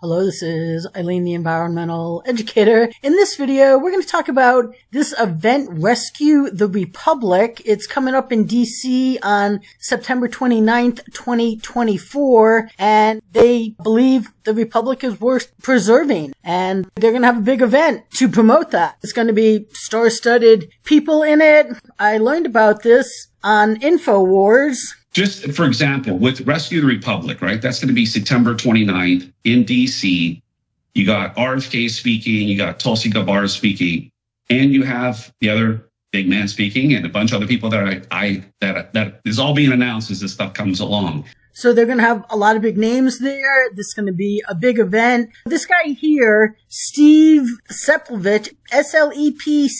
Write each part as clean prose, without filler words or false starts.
Hello, this is Eileen, the environmental educator. In this video, we're going to talk about this event, Rescue the Republic. It's coming up in DC on September 29th, 2024, and they believe the Republic is worth preserving, and they're going to have a big event to promote that. It's going to be star-studded people in it. I learned about this on InfoWars. Just for example, with Rescue the Republic, right? That's going to be September 29th in DC. You got RFK speaking, you got Tulsi speaking, and you have the other big man speaking, and a bunch of other people that is all being announced as this stuff comes along. So they're going to have a lot of big names there. This is going to be a big event. This guy here, Steve Seplovich, Slepcevic,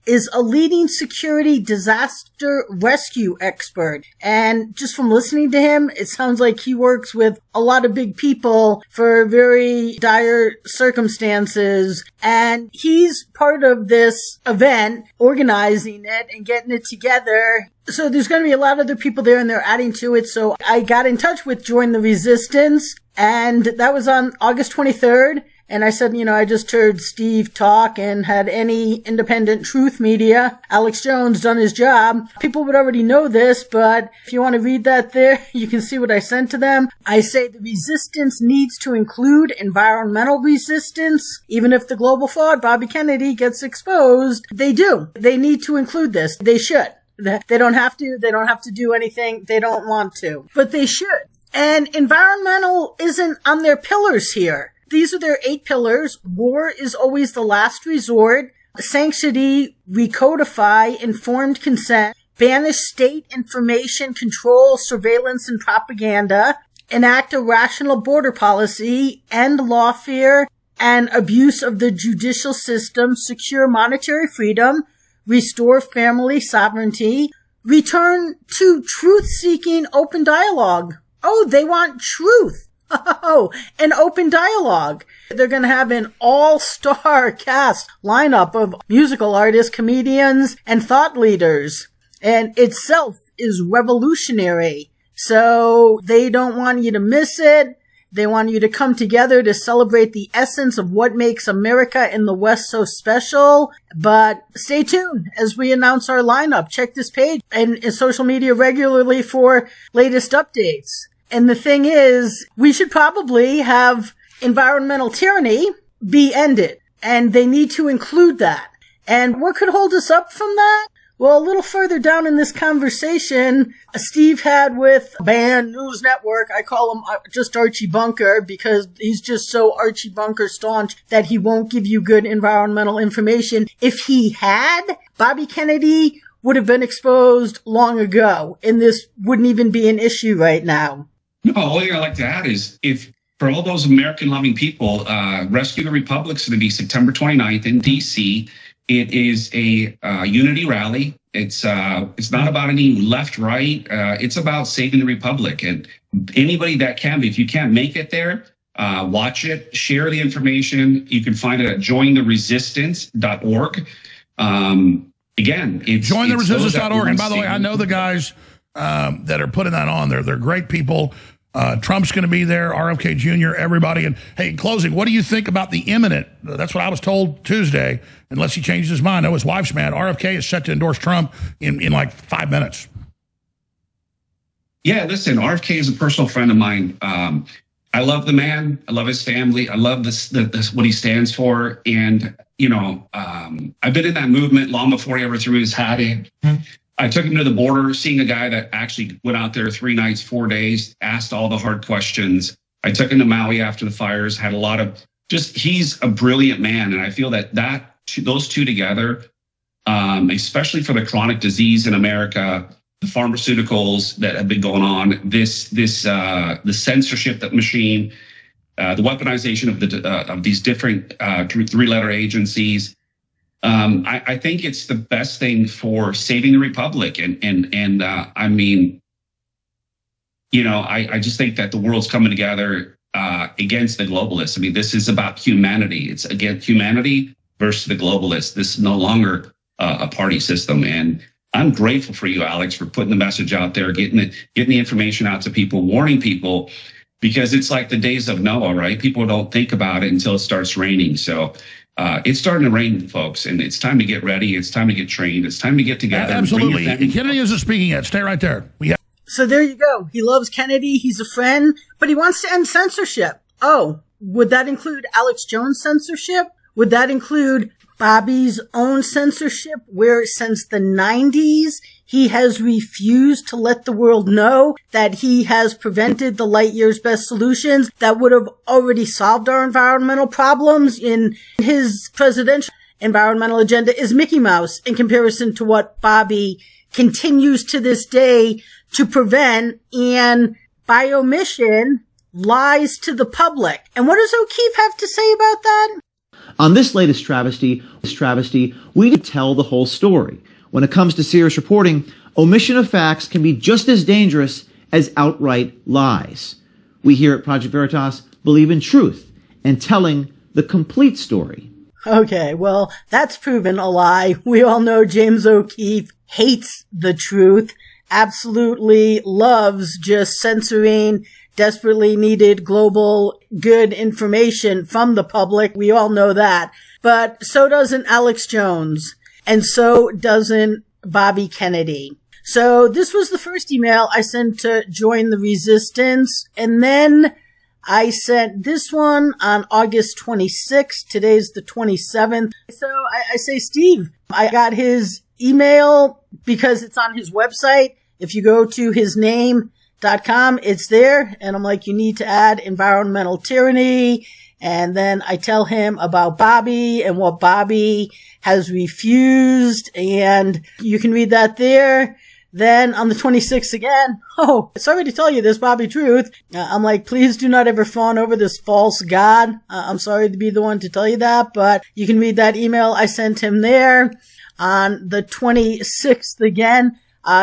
is a leading security disaster rescue expert. And just from listening to him, it sounds like he works with a lot of big people for very dire circumstances. And he's part of this event, organizing it and getting it together. So there's going to be a lot of other people there, and they're adding to it. So I got in touch with Join the Resistance, and that was on August 23rd. And I said, I just heard Steve talk, and had any independent truth media, Alex Jones, done his job, people would already know this, but if you want to read that there, you can see what I sent to them. I say the resistance needs to include environmental resistance. Even if the global fraud, Bobby Kennedy, gets exposed, they do. They need to include this. They should. They don't have to. They don't have to do anything they don't want to. But they should. And environmental isn't on their pillars here. These are their 8 pillars. War is always the last resort. Sanctity, recodify, informed consent, banish state information control, surveillance, and propaganda, enact a rational border policy, end lawfare and abuse of the judicial system, secure monetary freedom, restore family sovereignty, return to truth-seeking open dialogue. Oh, they want truth. Oh, an open dialogue. They're going to have an all-star cast lineup of musical artists, comedians, and thought leaders. And itself is revolutionary. So they don't want you to miss it. They want you to come together to celebrate the essence of what makes America and the West so special. But stay tuned as we announce our lineup. Check this page and social media regularly for latest updates. And the thing is, we should probably have environmental tyranny be ended. And they need to include that. And what could hold us up from that? Well, a little further down in this conversation, Steve had with Band News Network. I call him just Archie Bunker because he's just so Archie Bunker staunch that he won't give you good environmental information. If he had, Bobby Kennedy would have been exposed long ago, and this wouldn't even be an issue right now. No, all I'd like to add is if for all those American-loving people, Rescue the Republic is going to be September 29th in D.C., It is a unity rally. It's not about any left, right. It's about saving the Republic. And anybody that can, if you can't make it there, watch it, share the information. You can find it at jointheresistance.org. Again, it's jointheresistance.org. And by the way, I know the guys that are putting that on there. They're great people. Trump's going to be there, RFK Jr., everybody. And hey, in closing, what do you think about the imminent? That's what I was told Tuesday, unless he changes his mind. I know his wife's mad. RFK is set to endorse Trump in like 5 minutes. Yeah, listen, RFK is a personal friend of mine. I love the man. I love his family. I love this what he stands for. And, I've been in that movement long before he ever threw his hat in. I took him to the border, seeing a guy that actually went out there 3 nights, 4 days, asked all the hard questions. I took him to Maui after the fires, had a lot of he's a brilliant man. And I feel that those two together, especially for the chronic disease in America, the pharmaceuticals that have been going on, the censorship machine, the weaponization of these different 3-letter agencies. I think it's the best thing for saving the Republic. And I mean, I just think that the world's coming together against the globalists. I mean, this is about humanity. It's against humanity versus the globalists. This is no longer a party system. And I'm grateful for you, Alex, for putting the message out there, getting the information out to people, warning people. because it's like the days of Noah, right? People don't think about it until it starts raining. So it's starting to rain, folks, and it's time to get ready. It's time to get trained. It's time to get together. Absolutely. Kennedy isn't speaking yet. Stay right there. So there you go. He loves Kennedy. He's a friend, but he wants to end censorship. Oh, would that include Alex Jones censorship? Would that include Bobby's own censorship, where since the 90s, he has refused to let the world know that he has prevented the light years best solutions that would have already solved our environmental problems? In his presidential environmental agenda is Mickey Mouse in comparison to what Bobby continues to this day to prevent, and by omission lies to the public. And what does O'Keefe have to say about that? On this latest travesty, we need to tell the whole story. When it comes to serious reporting, omission of facts can be just as dangerous as outright lies. We here at Project Veritas believe in truth and telling the complete story. Okay, well, that's proven a lie. We all know James O'Keefe hates the truth, absolutely loves just censoring desperately needed global good information from the public. We all know that. But so doesn't Alex Jones. And so doesn't Bobby Kennedy. So this was the first email I sent to join the resistance. And then I sent this one on August 26th. Today's the 27th. So I say, Steve, I got his email because it's on his website. If you go to his name.com, it's there. And I'm like, you need to add environmental tyranny. And then I tell him about Bobby and what Bobby has refused. And you can read that there. Then on the 26th again, oh, sorry to tell you this, Bobby Truth. I'm like, please do not ever fawn over this false god. I'm sorry to be the one to tell you that, but you can read that email I sent him there. On the 26th again,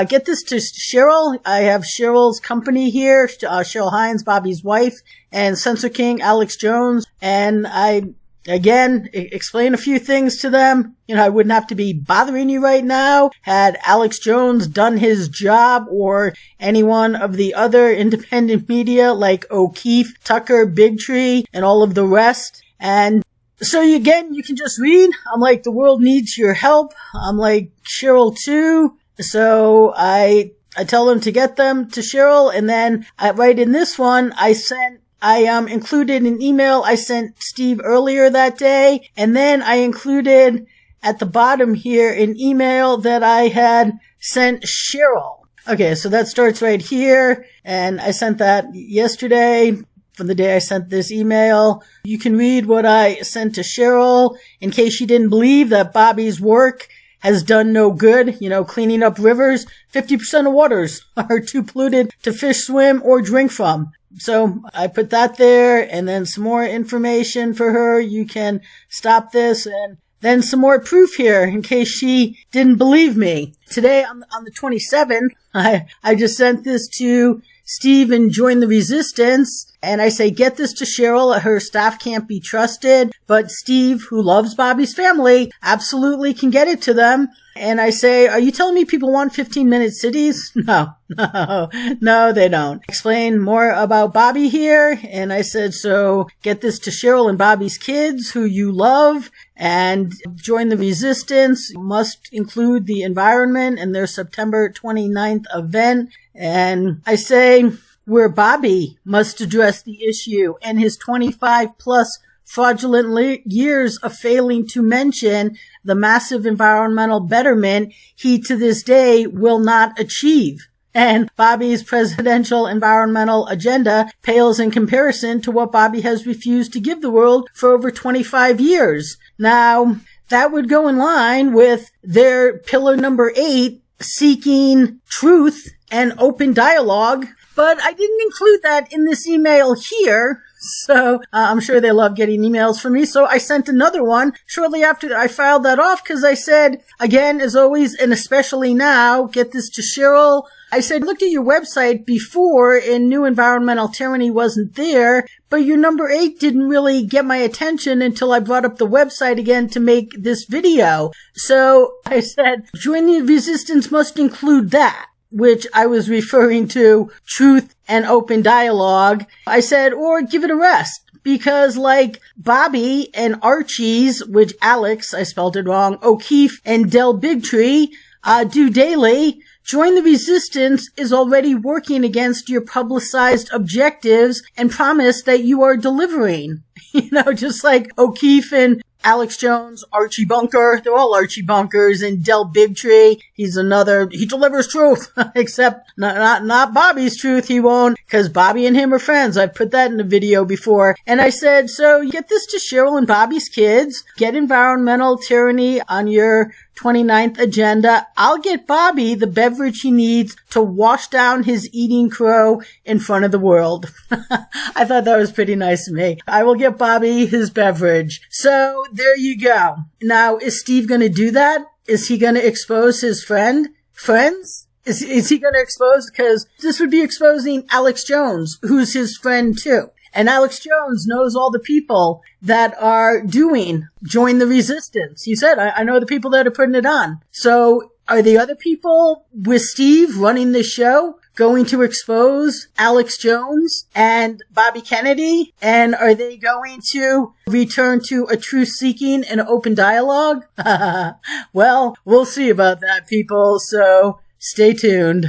get this to Cheryl. I have Cheryl's company here, Cheryl Hines, Bobby's wife, and Censor King, Alex Jones. And I, again, explain a few things to them. You know, I wouldn't have to be bothering you right now had Alex Jones done his job, or any one of the other independent media like O'Keefe, Tucker, Big Tree, and all of the rest. And so again, you can just read. I'm like, the world needs your help. I'm like, Cheryl too. So I tell them to get them to Cheryl, and then right in this one, I included an email I sent Steve earlier that day, and then I included at the bottom here an email that I had sent Cheryl. Okay, so that starts right here, and I sent that yesterday. From the day I sent this email, you can read what I sent to Cheryl in case you didn't believe that Bobby's work has done no good, you know, cleaning up rivers. 50% of waters are too polluted to fish, swim, or drink from. So I put that there, and then some more information for her. You can stop this, and then some more proof here in case she didn't believe me. Today on the 27th, I just sent this to Steve and Join the Resistance. And I say, get this to Cheryl. Her staff can't be trusted, but Steve, who loves Bobby's family, absolutely can get it to them. And I say, are you telling me people want 15-minute cities? No, they don't. Explain more about Bobby here. And I said, so get this to Cheryl and Bobby's kids, who you love, and Join the Resistance. Must include the environment and their September 29th event. And I say, where Bobby must address the issue and his 25 plus fraudulent years of failing to mention the massive environmental betterment he to this day will not achieve. And Bobby's presidential environmental agenda pales in comparison to what Bobby has refused to give the world for over 25 years. Now, that would go in line with their pillar number 8, seeking truth and open dialogue. But I didn't include that in this email here, so I'm sure they love getting emails from me. So I sent another one shortly after I filed that off, because I said, again, as always, and especially now, get this to Cheryl. I said, looked at your website before and knew environmental tyranny wasn't there, but your number 8 didn't really get my attention until I brought up the website again to make this video. So I said, Join the Resistance must include that. which I was referring to truth and open dialogue, I said, or give it a rest. Because like Bobby and Archie's, which Alex, I spelled it wrong, O'Keefe and Del Bigtree do daily, Join the Resistance is already working against your publicized objectives and promise that you are delivering. Just like O'Keefe and Alex Jones, Archie Bunker, they're all Archie Bunkers, and Del Bigtree, he delivers truth, except not Bobby's truth, he won't, because Bobby and him are friends. I've put that in a video before. And I said, so get this to Cheryl and Bobby's kids, get environmental tyranny on your 29th agenda. I'll get Bobby the beverage he needs to wash down his eating crow in front of the world. I thought that was pretty nice of me. I will get Bobby his beverage. So there you go. Now, is Steve going to do that? Is he going to expose his friends? Is he going to expose? Because this would be exposing Alex Jones, who's his friend too. And Alex Jones knows all the people that are doing Join the Resistance. He said, I know the people that are putting it on. So are the other people with Steve running the show going to expose Alex Jones and Bobby Kennedy? And are they going to return to a truth-seeking and open dialogue? Well, we'll see about that, people. So stay tuned.